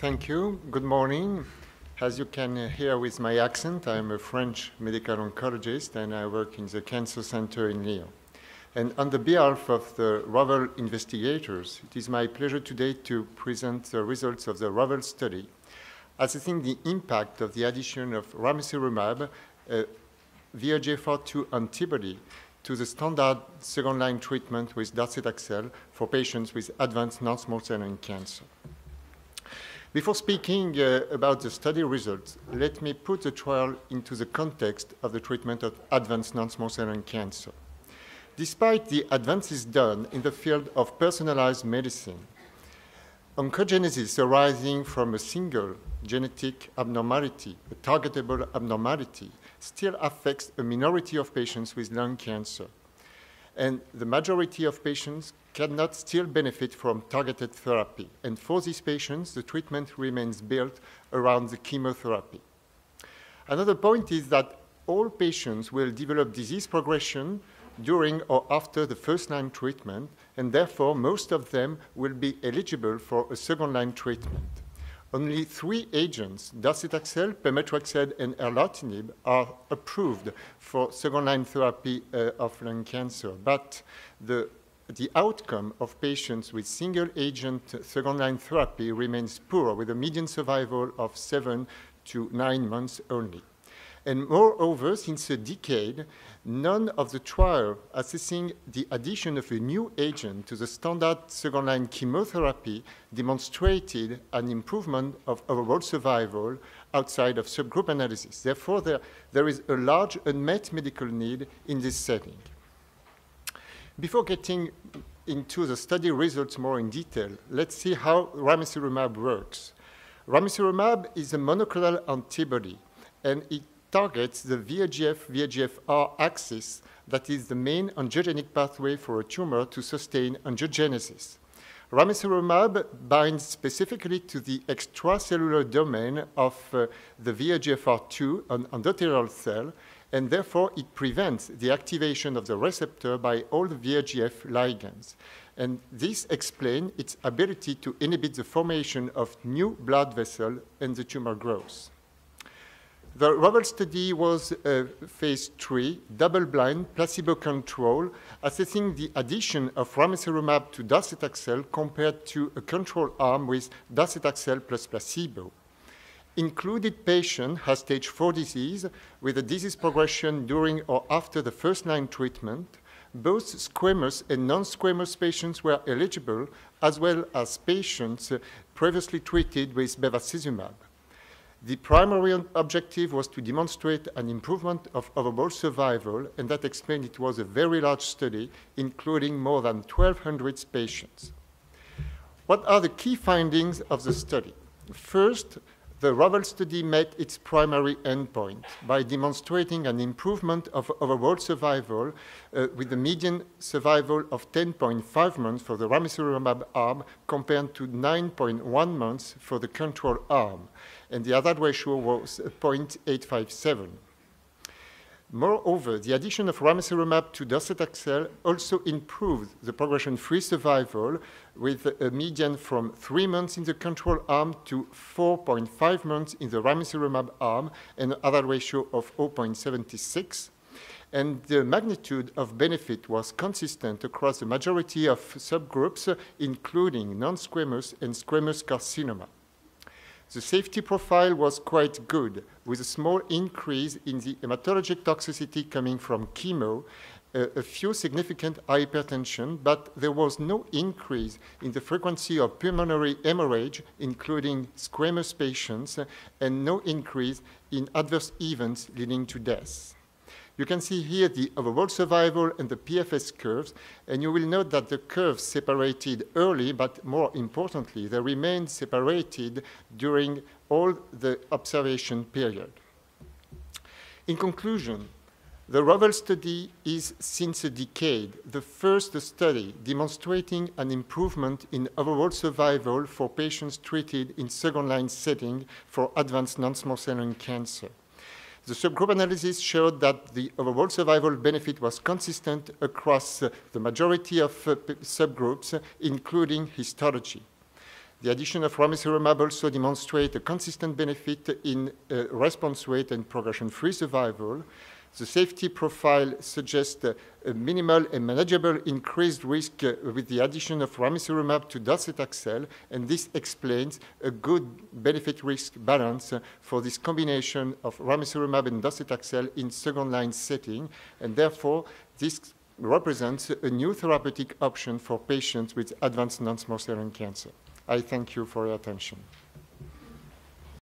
Thank you. Good morning. As you can hear with my accent, I'm a French medical oncologist and I work in the Cancer Center in Lyon. And on the behalf of the ROVEL investigators, it is my pleasure today to present the results of the ROVEL study, assessing the impact of the addition of ramucirumab, a VEGFR2 antibody, to the standard second-line treatment with docetaxel for patients with advanced non-small cell lung cancer. Before speaking about the study results, let me put the trial into the context of the treatment of advanced non-small cell lung cancer. Despite the advances done in the field of personalized medicine, oncogenesis arising from a single genetic abnormality, a targetable abnormality, still affects a minority of patients with lung cancer. And the majority of patients cannot still benefit from targeted therapy. And for these patients, the treatment remains built around the chemotherapy. Another point is that all patients will develop disease progression during or after the first-line treatment, and therefore most of them will be eligible for a second-line treatment. Only 3 agents, docetaxel, pemetrexed, and erlotinib, are approved for second-line therapy of lung cancer. But the outcome of patients with single-agent second-line therapy remains poor, with a median survival of 7 to 9 months only. And moreover, since a decade, none of the trials assessing the addition of a new agent to the standard second-line chemotherapy demonstrated an improvement of overall survival outside of subgroup analysis. Therefore, there is a large unmet medical need in this setting. Before getting into the study results more in detail, let's see how ramucirumab works. Ramucirumab is a monoclonal antibody, and it targets the VEGF-VEGFR axis that is the main angiogenic pathway for a tumor to sustain angiogenesis. Ramucirumab binds specifically to the extracellular domain of the VEGFR2 on endothelial cell, and therefore it prevents the activation of the receptor by all the VEGF ligands. And this explains its ability to inhibit the formation of new blood vessels and the tumor growth. The ROVEL study was a phase 3, double-blind, placebo-controlled, assessing the addition of ramucirumab to docetaxel compared to a control arm with docetaxel plus placebo. Included patient has stage 4 disease with a disease progression during or after the first-line treatment. Both squamous and non-squamous patients were eligible, as well as patients previously treated with bevacizumab. The primary objective was to demonstrate an improvement of overall survival, and that explained it was a very large study, including more than 1,200 patients. What are the key findings of the study? First, the ROVEL study met its primary endpoint by demonstrating an improvement of overall survival with a median survival of 10.5 months for the ramucirumab arm compared to 9.1 months for the control arm, and the hazard ratio was 0.857. Moreover, the addition of ramucirumab to docetaxel also improved the progression-free survival with a median from 3 months in the control arm to 4.5 months in the ramucirumab arm, and an hazard ratio of 0.76. And the magnitude of benefit was consistent across the majority of subgroups, including non-squamous and squamous carcinoma. The safety profile was quite good, with a small increase in the hematologic toxicity coming from chemo, a few significant hypertension, but there was no increase in the frequency of pulmonary hemorrhage, including squamous patients, and no increase in adverse events leading to death. You can see here the overall survival and the PFS curves, and you will note that the curves separated early, but more importantly, they remained separated during all the observation period. In conclusion, the ROVEL study is, since a decade, the first study demonstrating an improvement in overall survival for patients treated in second-line setting for advanced non-small cell lung cancer. The subgroup analysis showed that the overall survival benefit was consistent across the majority of subgroups, including histology. The addition of ramucirumab also demonstrates a consistent benefit in response rate and progression-free survival. The safety profile suggests a minimal and manageable increased risk with the addition of ramucirumab to docetaxel, and this explains a good benefit-risk balance for this combination of ramucirumab and docetaxel in second-line setting, and therefore this represents a new therapeutic option for patients with advanced non-small cell lung cancer. I thank you for your attention.